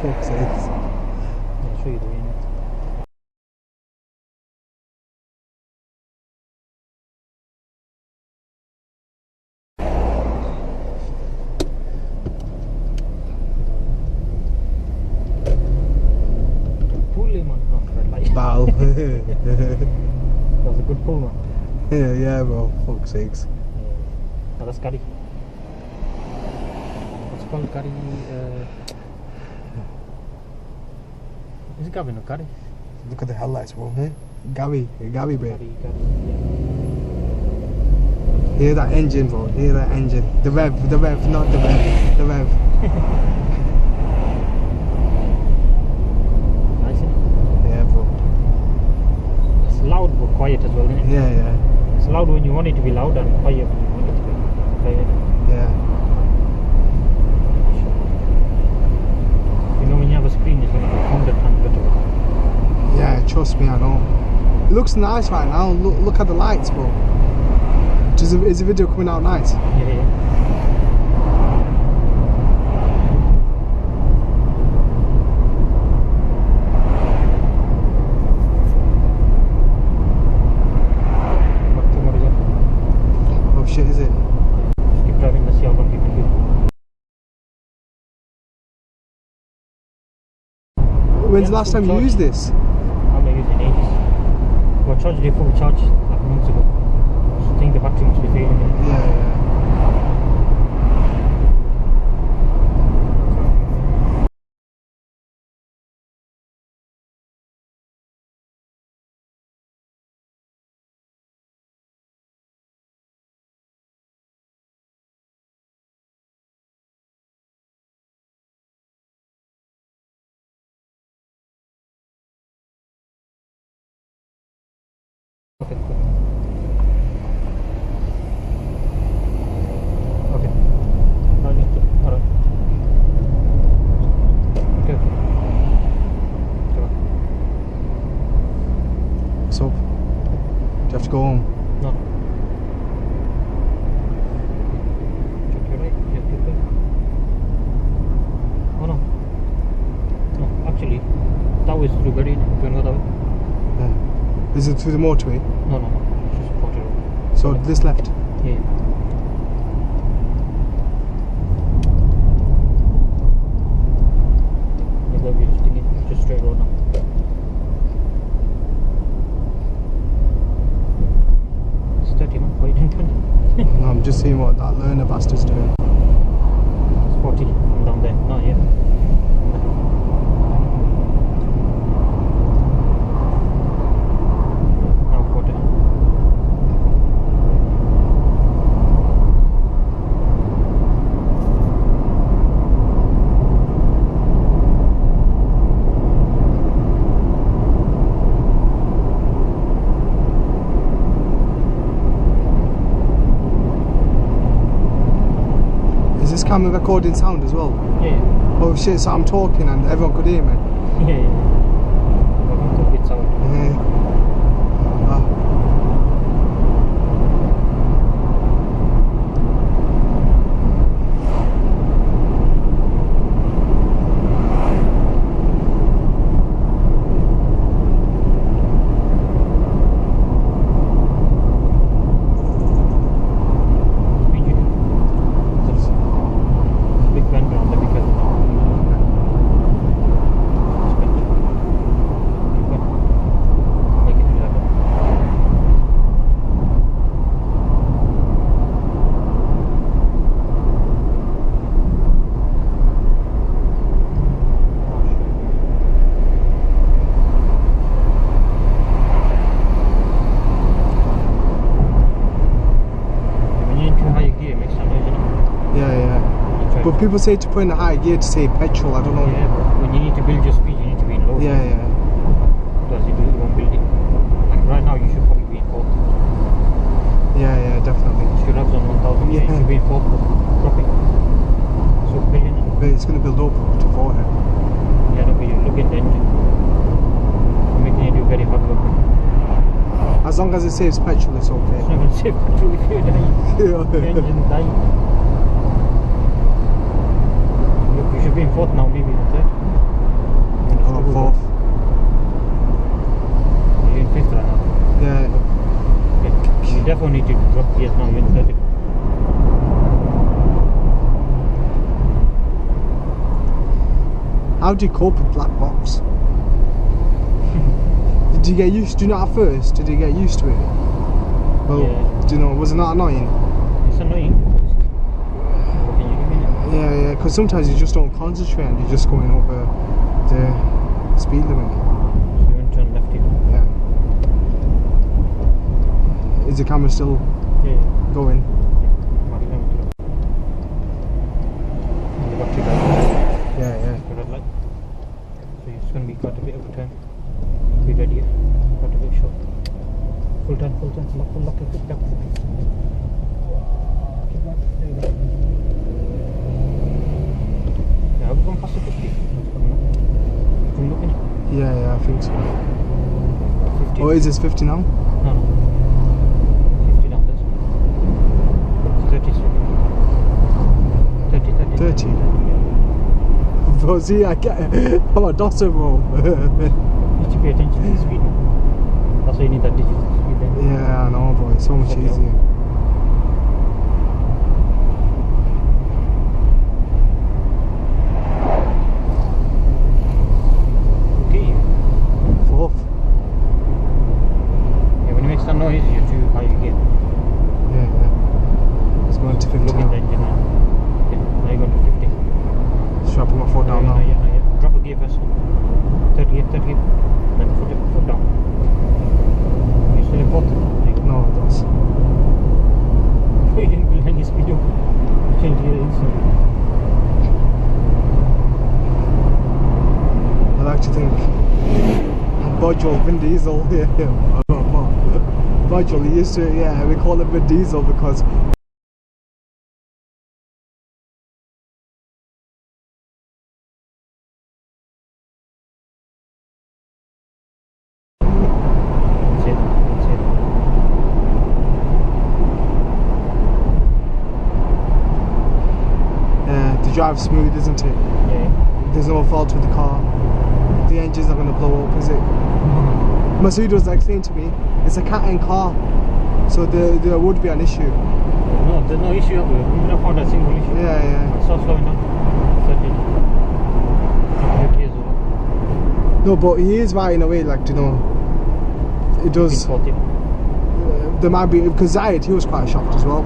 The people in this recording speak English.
fuck's sakes. I'll show you the unit. Pull him on red light. Bow. That was a good pull, man. Yeah, bro. Fuck's sakes. Now that's curry. What's it called? Curry. Is it Gavin or curry? Look at the headlights, bro. Gabby, bro. Curry, yeah. Hear that engine, bro. Hear that engine. The rev, not the rev. The rev. Nice, isn't it? Yeah, bro. It's loud but quiet as well, isn't it? Yeah. It's loud when you want it to be loud and quiet when you want it to be quiet. Yeah. You know when you have a screen it's going to be 100 times better. Yeah, trust me, I know. It looks nice right now. Look at the lights, bro. Is the video coming out nice? Yeah. What is it? Oh shit, is it? Just keep driving, let's see how long you can do. When's the last time you used this? I'm not using it in ages. Well, I charged it full charge like months ago. I think the battery must be failing. Yeah. Okay, cool. Okay. No need to. Alright. Okay. Come on. What's up? Do you have to go home? No. Check your right. Yeah, keep going. Oh no. No, actually, that was through Gary. You can go that way. Yeah. Is it through the motorway? No. It's just Porter Road. So this left? Yeah. Maybe we're just thinking, just straight road now. It's 30 man, why are you doing 20? No, I'm just seeing what that learner bastard's doing. It's 40 from down there. No, yeah. Now 40. Is this camera recording sound as well? Yeah. Oh shit, so I'm talking and everyone could hear me? Yeah. Well, we could get sound. Yeah. Ah. Speed you do. There's a big bend around there, be careful. Just bend. Keep going. Make it do that. When you're in too high gear, it makes some noise, you know? Yeah. You try But people say to put in the high gear to say petrol, I don't know. yeah, but when you need to build your speed, you need to be in low. Yeah. Otherwise you won't build it. Like right now, you should probably be in fourth. Yeah, definitely. Your revs on 1000, Yeah. you should be in fourth. Drop it. So building it. But it's going to build up to 400. Yeah, no, but you look at the engine. You're making it do very hard work. As long as it saves petrol, it's It's not okay. going to save petrol if you're dying. The engine's dying. Look, you should be in fourth now, maybe in third. on fourth. You're in fifth right now. Yeah. Okay. You definitely need to drop gears now. You're in 30. How do you cope with black box? Did you get used? Do you know at first? Did you get used to it? Well, yeah. Do you know? Was it not annoying? It's annoying. What can you do in it? Yeah, because sometimes you just don't concentrate and you're just going over the speed limit. So you want to turn left here. Yeah. Is the camera still going? Yeah, yeah. Red light. So it's going to be quite a bit of a turn. Be ready here. Quite a bit short. Full turn, full turn. Lock your foot down. Keep going. There we go. Yeah, we're going past the 50. What's coming up? Can you look in it? Yeah, I think so. 50. Oh, is this 50 now? No, no. 50 now, that's 30. 30. Bro, see, I'm a dosser, bro. You need to pay attention to the speed. That's why you need that digital speed then. Yeah, I know, bro. It's so much easier. Okay. Fourth. Yeah, when you make some noise, you're too high again. Yeah, yeah. It's going to 50 Look at the engine now. Okay, now you're going to 50. Should I put my foot down now? Not yet. Drop a gear first. Third gear. Then foot down. You still in fourth? No, it does. You didn't build any speed up. Change gear instantly. I like to think Virtual Vin Diesel. Yeah. Virtual, he used to, yeah, we call him Vin Diesel because the drive's smooth, isn't it? Yeah. There's no fault with the car. The engine's not going to blow up, is it? Masood was like saying to me, it's a cat-end car, so there would be an issue. No, there's no issue. We've not found a single issue. Yeah, yeah. It's so slowing down. 30 years old. No, but he is right in a way, like, you know, it does. There might be, because Zayed, he was quite shocked as well.